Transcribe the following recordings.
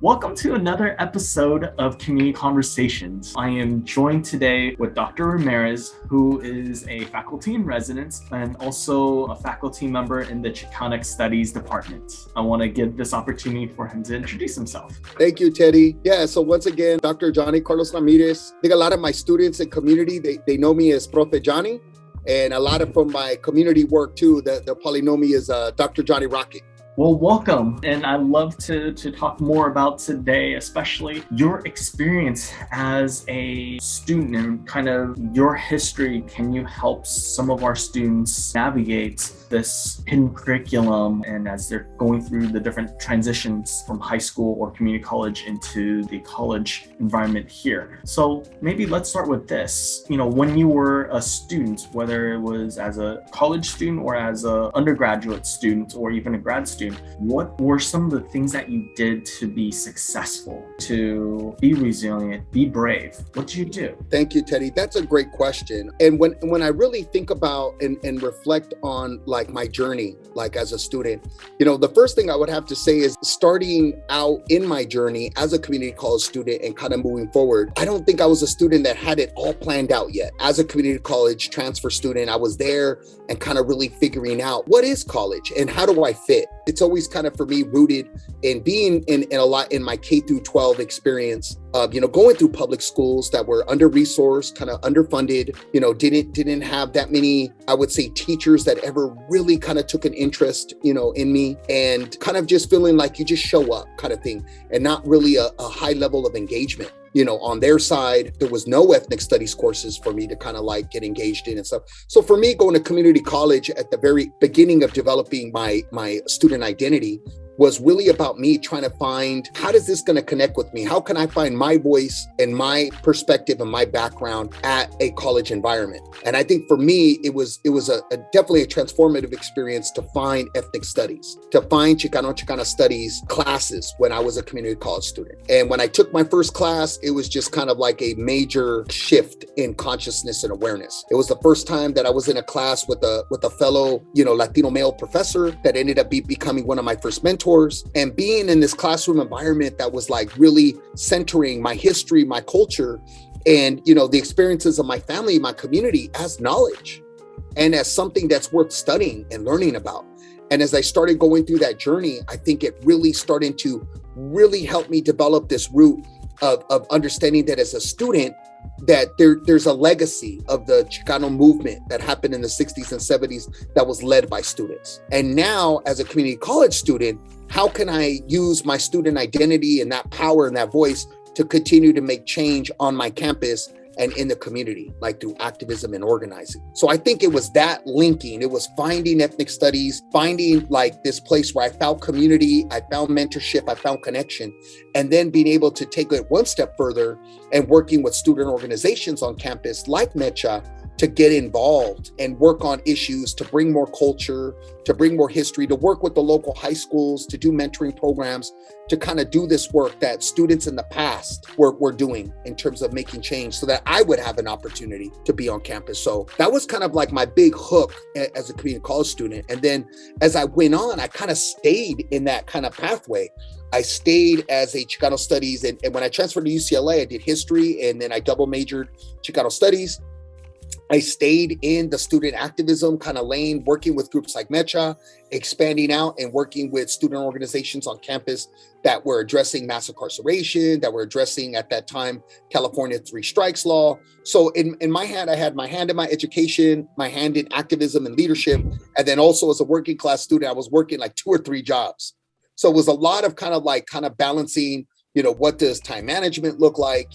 Welcome to another episode of Community Conversations. I am joined today with Dr. Ramirez, who is a faculty in residence and also a faculty member in the Chicano Studies Department. I want to give this opportunity for him to introduce himself. Thank you, Teddy. Yeah, so once again, Dr. Johnny Carlos Ramirez. I think a lot of my students and community, they know me as Profe Johnny. And a lot of from my community work too, they'll probably know me as Dr. Johnny Rocket. Well, welcome. And I'd love to talk more about today, especially your experience as a student and kind of your history. Can you help some of our students navigate this hidden curriculum and as they're going through the different transitions from high school or community college into the college environment here? So maybe let's start with this. When you were a student, whether it was as a college student or as an undergraduate student or even a grad student, what were some of the things that you did to be successful, to be resilient, be brave? What did you do? Thank you, Teddy. That's a great question. And when I really think about and reflect on like my journey, like as a student, the first thing I would have to say is starting out in my journey as a community college student and kind of moving forward, I don't think I was a student that had it all planned out yet. As a community college transfer student, I was there and kind of really figuring out what is college and how do I fit? It's always kind of for me rooted in being in a lot in my K through 12 experience of, going through public schools that were under-resourced, kind of underfunded, didn't have that many, I would say, teachers that ever really kind of took an interest, in me, and kind of just feeling like you just show up kind of thing and not really a high level of engagement. On their side, there was no ethnic studies courses for me to kind of like get engaged in and stuff. So for me, going to community college at the very beginning of developing my student identity was really about me trying to find, how is this going to connect with me? How can I find my voice and my perspective and my background at a college environment? And I think for me, it was definitely a transformative experience to find ethnic studies, to find Chicano studies classes when I was a community college student. And when I took my first class, it was just kind of like a major shift in consciousness and awareness. It was the first time that I was in a class with a fellow, Latino male professor that ended up becoming one of my first mentors. And being in this classroom environment that was like really centering my history, my culture, and the experiences of my family, my community as knowledge and as something that's worth studying and learning about. And as I started going through that journey, I think it really started to really help me develop this root of understanding that as a student, that there's a legacy of the Chicano movement that happened in the 60s and 70s that was led by students. And now as a community college student, how can I use my student identity and that power and that voice to continue to make change on my campus and in the community, like through activism and organizing? So I think it was that linking. It was finding ethnic studies, finding like this place where I found community, I found mentorship, I found connection, and then being able to take it one step further and working with student organizations on campus like MECHA to get involved and work on issues, to bring more culture, to bring more history, to work with the local high schools, to do mentoring programs, to kind of do this work that students in the past were doing in terms of making change so that I would have an opportunity to be on campus. So that was kind of like my big hook as a community college student. And then as I went on, I kind of stayed in that kind of pathway. I stayed as a Chicano studies. And when I transferred to UCLA, I did history and then I double majored Chicano studies. I stayed in the student activism kind of lane, working with groups like MECHA, expanding out and working with student organizations on campus that were addressing mass incarceration, that were addressing at that time, California 3 strikes law. So in my hand, I had my hand in my education, my hand in activism and leadership. And then also as a working class student, I was working like 2 or 3 jobs. So it was a lot of kind of balancing, what does time management look like?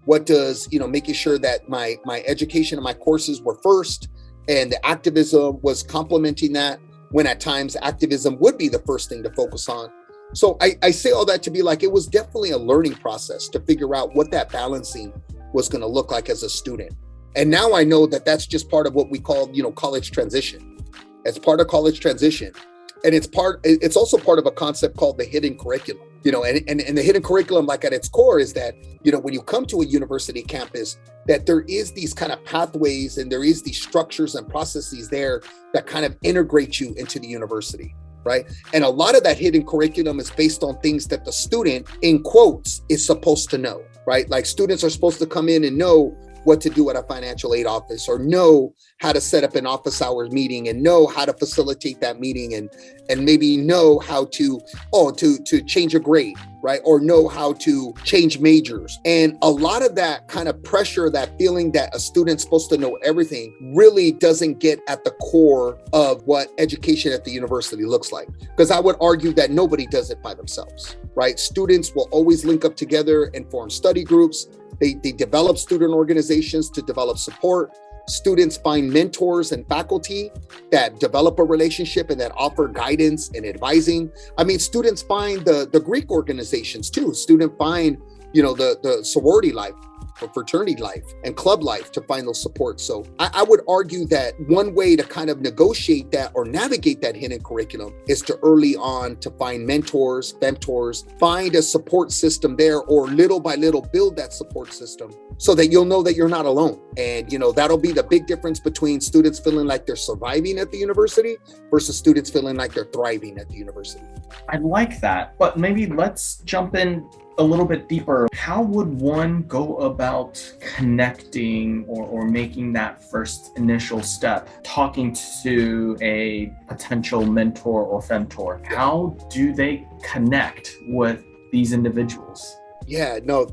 What does, making sure that my education and my courses were first and the activism was complementing that when at times activism would be the first thing to focus on. So I say all that to be like, it was definitely a learning process to figure out what that balancing was going to look like as a student. And now I know that that's just part of what we call, college transition. It's part of college transition. And it's also part of a concept called the hidden curriculum. And the hidden curriculum, like at its core, is that, when you come to a university campus, that there is these kind of pathways and there is these structures and processes there that kind of integrate you into the university, right? And a lot of that hidden curriculum is based on things that the student, in quotes, is supposed to know, right? Like students are supposed to come in and know what to do at a financial aid office, or know how to set up an office hours meeting, and know how to facilitate that meeting, and maybe know how to change a grade, right? Or know how to change majors. And a lot of that kind of pressure, that feeling that a student's supposed to know everything, really doesn't get at the core of what education at the university looks like. Because I would argue that nobody does it by themselves, right? Students will always link up together and form study groups. They develop student organizations to develop support. Students find mentors and faculty that develop a relationship and that offer guidance and advising. I mean, students find the Greek organizations too. Students find, the sorority life, or fraternity life, and club life to find those supports. So I would argue that one way to kind of negotiate that or navigate that hidden curriculum is to early on to find mentors, find a support system there, or little by little build that support system so that you'll know that you're not alone. And, that'll be the big difference between students feeling like they're surviving at the university versus students feeling like they're thriving at the university. I like that, but maybe let's jump in a little bit deeper. How would one go about connecting or making that first initial step, talking to a potential mentor or femtor? How do they connect with these individuals? Yeah, no,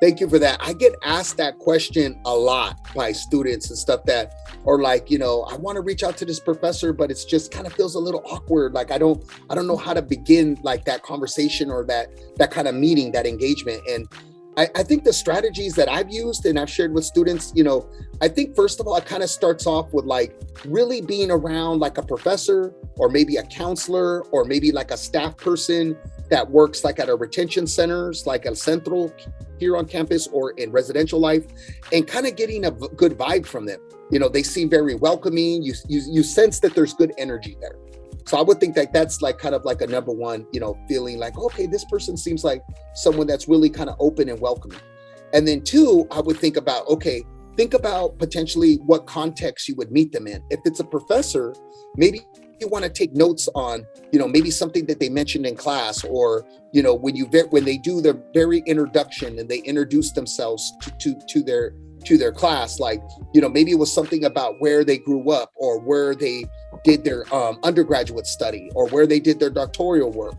thank you for that. I get asked that question a lot by students and stuff that are like, I want to reach out to this professor, but it's just kind of feels a little awkward. Like I don't know how to begin like that conversation or that kind of meeting, that engagement. And I think the strategies that I've used and I've shared with students, I think first of all, it kind of starts off with like really being around like a professor, or maybe a counselor, or maybe like a staff person that works like at a retention centers, like El Centro here on campus or in residential life, and kind of getting a good vibe from them. They seem very welcoming. You sense that there's good energy there. So I would think that that's like kind of like a number one, feeling like, okay, this person seems like someone that's really kind of open and welcoming. And then two, I would think about potentially what context you would meet them in. If it's a professor, maybe you want to take notes on, maybe something that they mentioned in class, or, when they do their very introduction and they introduce themselves to their class, like, maybe it was something about where they grew up, or where they did their undergraduate study, or where they did their doctoral work.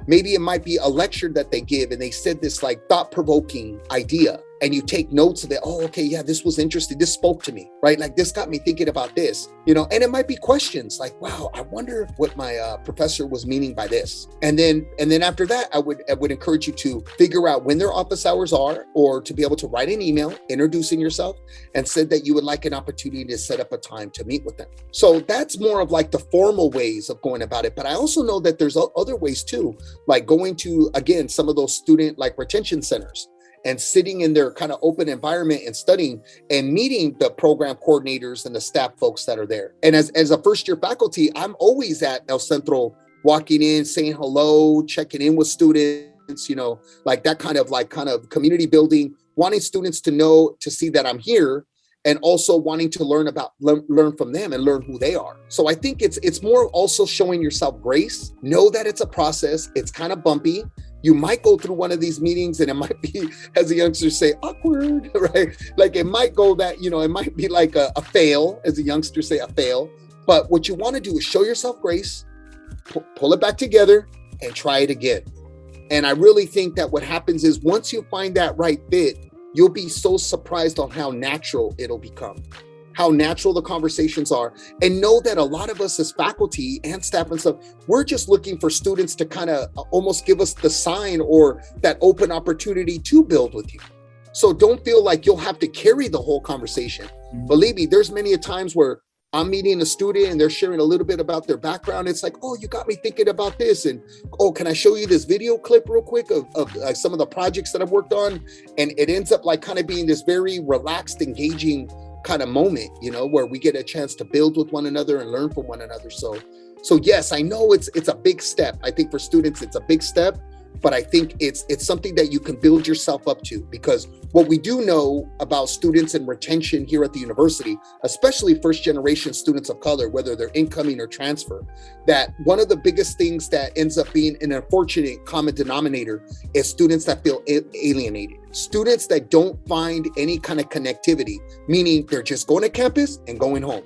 Maybe it might be a lecture that they give and they said this like thought-provoking idea, and you take notes of it. Oh, okay, yeah, this was interesting. This spoke to me, right? Like this got me thinking about this, and it might be questions like, wow, I wonder what my professor was meaning by this. And then after that, I would encourage you to figure out when their office hours are, or to be able to write an email introducing yourself and said that you would like an opportunity to set up a time to meet with them. So that's more of like the formal ways of going about it. But I also know that there's other ways too, like going to, again, some of those student like retention centers, and sitting in their kind of open environment and studying and meeting the program coordinators and the staff folks that are there. And as a first year faculty, I'm always at El Centro, walking in, saying hello, checking in with students, like that kind of community building, wanting students to see that I'm here, and also wanting to learn from them and learn who they are. So I think it's more also showing yourself grace. Know that it's a process. It's kind of bumpy. You might go through one of these meetings and it might be, as the youngsters say, awkward, right? Like it might go that, it might be like a fail, as the youngsters say, a fail. But what you want to do is show yourself grace, pull it back together, and try it again. And I really think that what happens is once you find that right fit, you'll be so surprised on how natural it'll become, how natural the conversations are. And know that a lot of us as faculty and staff and stuff, we're just looking for students to kind of almost give us the sign or that open opportunity to build with you. So don't feel like you'll have to carry the whole conversation. Believe me, there's many a times where I'm meeting a student and they're sharing a little bit about their background. It's like, oh, you got me thinking about this. And, oh, can I show you this video clip real quick of some of the projects that I've worked on? And it ends up like kind of being this very relaxed, engaging kind of moment, where we get a chance to build with one another and learn from one another. So yes, I know it's a big step. I think for students, it's a big step, but I think it's something that you can build yourself up to, because what we do know about students and retention here at the university, especially first generation students of color, whether they're incoming or transfer, that one of the biggest things that ends up being an unfortunate common denominator is students that feel alienated. Students that don't find any kind of connectivity, meaning they're just going to campus and going home,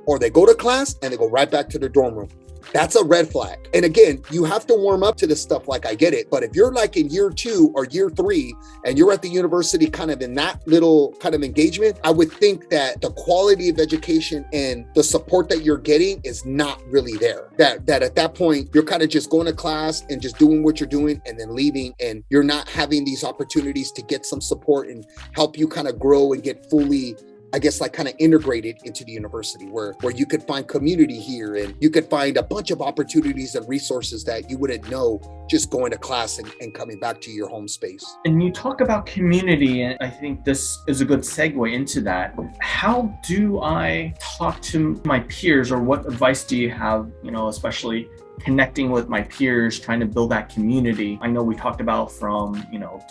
or they go to class and they go right back to their dorm room. That's a red flag. And again, you have to warm up to this stuff, like I get it. But if you're like in year 2 or year 3 and you're at the university kind of in that little kind of engagement, I would think that the quality of education and the support that you're getting is not really there. That at that point, you're kind of just going to class and just doing what you're doing and then leaving. And you're not having these opportunities to get some support and help you kind of grow and get fully, I guess, like kind of integrated into the university, where you could find community here and you could find a bunch of opportunities and resources that you wouldn't know just going to class and coming back to your home space. And you talk about community, and I think this is a good segue into that. How do I talk to my peers, or what advice do you have, especially connecting with my peers, trying to build that community? I know we talked about from,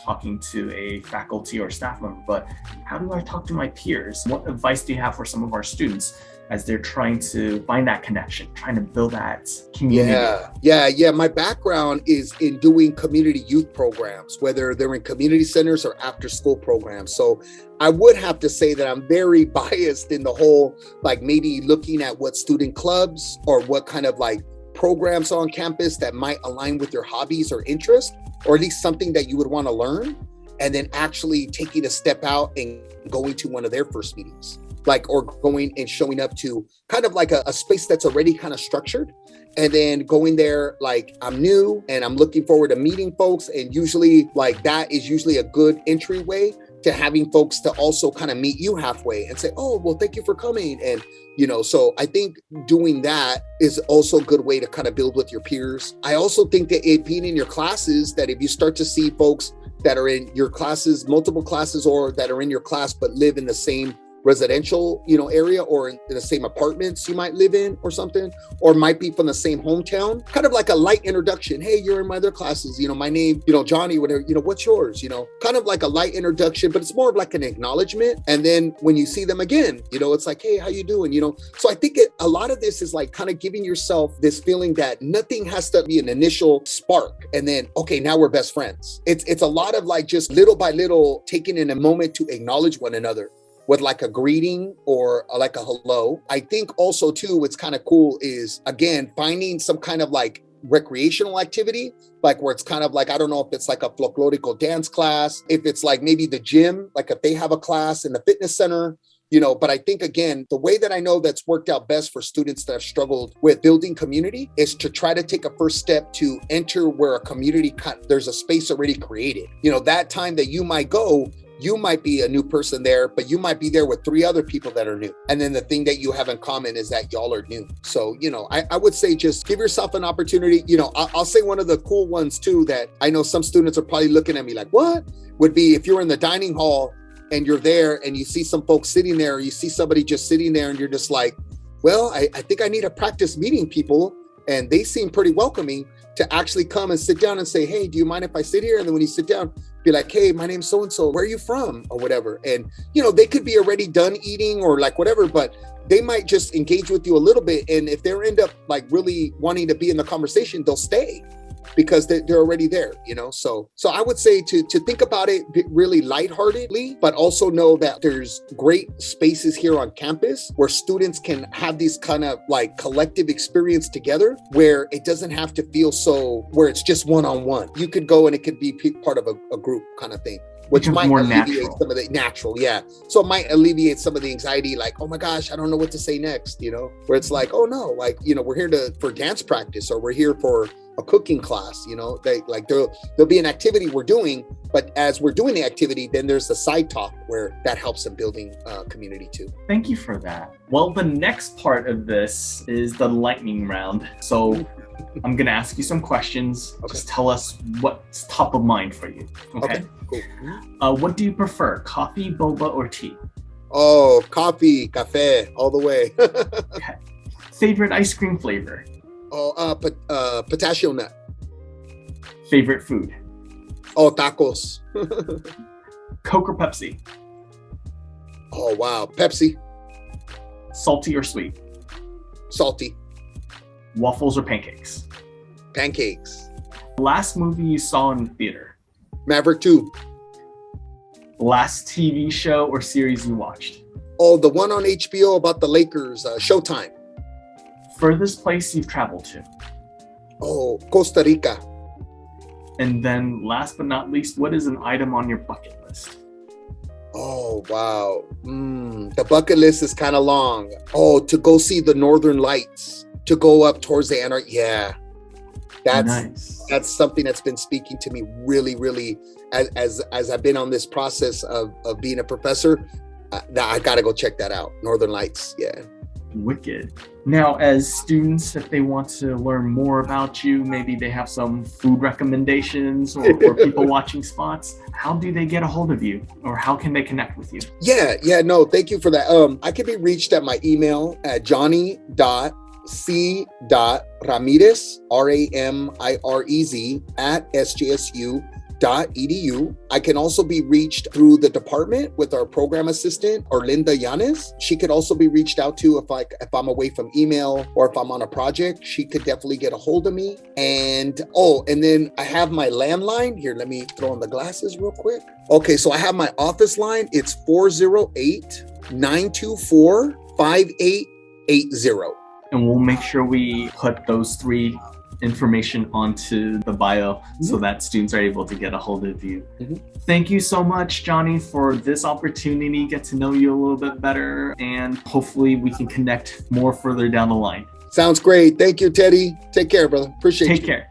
talking to a faculty or staff member, but how do I talk to my peers? What advice do you have for some of our students as they're trying to find that connection, trying to build that community? Yeah. My background is in doing community youth programs, whether they're in community centers or after school programs. So I would have to say that I'm very biased in the whole, like maybe looking at what student clubs or what kind of like programs on campus that might align with your hobbies or interests, or at least something that you would want to learn, and then actually taking a step out and going to one of their first meetings, or going and showing up to kind of like a space that's already kind of structured, and then going there like I'm new and I'm looking forward to meeting folks. And usually like that is usually a good entryway to having folks to also kind of meet you halfway and say, oh, well, thank you for coming. And so I think doing that is also a good way to kind of build with your peers. I also think that it being in your classes, that if you start to see folks that are in your classes, multiple classes, or that are in your class but live in the same residential, area, or in the same apartments you might live in or something, or might be from the same hometown, kind of like a light introduction. Hey, you're in my other classes, my name, Johnny, whatever, what's yours, kind of like a light introduction, but it's more of like an acknowledgement. And then when you see them again, it's like, hey, how you doing? So I think a lot of this is like kind of giving yourself this feeling that nothing has to be an initial spark and then, okay, now we're best friends. It's a lot of like just little by little taking in a moment to acknowledge one another with like a greeting or like a hello. I think also too, what's kind of cool is, again, finding some kind of like recreational activity, like where it's kind of like, I don't know if it's like a folklorico dance class, if it's like maybe the gym, like if they have a class in the fitness center, but I think, again, the way that I know that's worked out best for students that have struggled with building community is to try to take a first step to enter where a community, there's a space already created. That time that you might go, you might be a new person there, but you might be there with 3 other people that are new. And then the thing that you have in common is that y'all are new. So, I would say just give yourself an opportunity. I'll say one of the cool ones too, that I know some students are probably looking at me like, what? Would be if you're in the dining hall and you're there and you see some folks sitting there, or you see somebody just sitting there and you're just like, well, I think I need to practice meeting people. And they seem pretty welcoming to actually come and sit down and say, hey, do you mind if I sit here? And then when you sit down, be like, hey, my name's so-and-so, where are you from? Or whatever. And, they could be already done eating or like whatever, but they might just engage with you a little bit. And if they end up like really wanting to be in the conversation, they'll stay because they're already there, So I would say to think about it really lightheartedly, but also know that there's great spaces here on campus where students can have these kind of like collective experience together, where it doesn't have to feel where it's just one-on-one. You could go and it could be part of a group kind of thing, which might alleviate some of the natural. Yeah. So it might alleviate some of the anxiety, like, oh my gosh, I don't know what to say next, where it's like, oh no, like, we're here for dance practice, or we're here for a cooking class, there'll be an activity we're doing, but as we're doing the activity, then there's the side talk where that helps in building community too. Thank you for that. Well, the next part of this is the lightning round. So I'm going to ask you some questions. Okay. Just tell us what's top of mind for you. Okay, cool. What do you prefer, coffee, boba, or tea? Oh, coffee, cafe, all the way. Okay. Favorite ice cream flavor? Pistachio nut. Favorite food? Oh, tacos. Coke or Pepsi? Oh, wow. Pepsi. Salty or sweet? Salty. Waffles or pancakes? Pancakes. Last movie you saw in the theater? Maverick 2. Last TV show or series you watched? Oh, the one on HBO about the Lakers, Showtime. Furthest place you've traveled to? Oh, Costa Rica. And then last but not least, what is an item on your bucket list? Oh, wow. The bucket list is kind of long. Oh, to go see the Northern Lights, to go up towards the Antarctica. Yeah. That's something that's been speaking to me really, really, as I've been on this process of being a professor. I got to go check that out. Northern Lights. Yeah. Wicked. Now, as students, if they want to learn more about you, maybe they have some food recommendations or people watching spots, how do they get a hold of you, or how can they connect with you? No, thank you for that. I can be reached at my email at johnny.c.ramirez, RAMIREZ, at sjsu.edu. I can also be reached through the department with our program assistant, Orlinda Yanes. She could also be reached out to if I'm away from email or if I'm on a project. She could definitely get a hold of me. And then I have my landline. Here, let me throw on the glasses real quick. Okay, so I have my office line. It's 408-924-5880. And we'll make sure we put those three information onto the bio so that students are able to get a hold of you. Thank you so much, Johnny, for this opportunity, get to know you a little bit better, and hopefully we can connect more further down the line. Sounds great. Thank you, Teddy. Take care, brother. Appreciate you. Take care.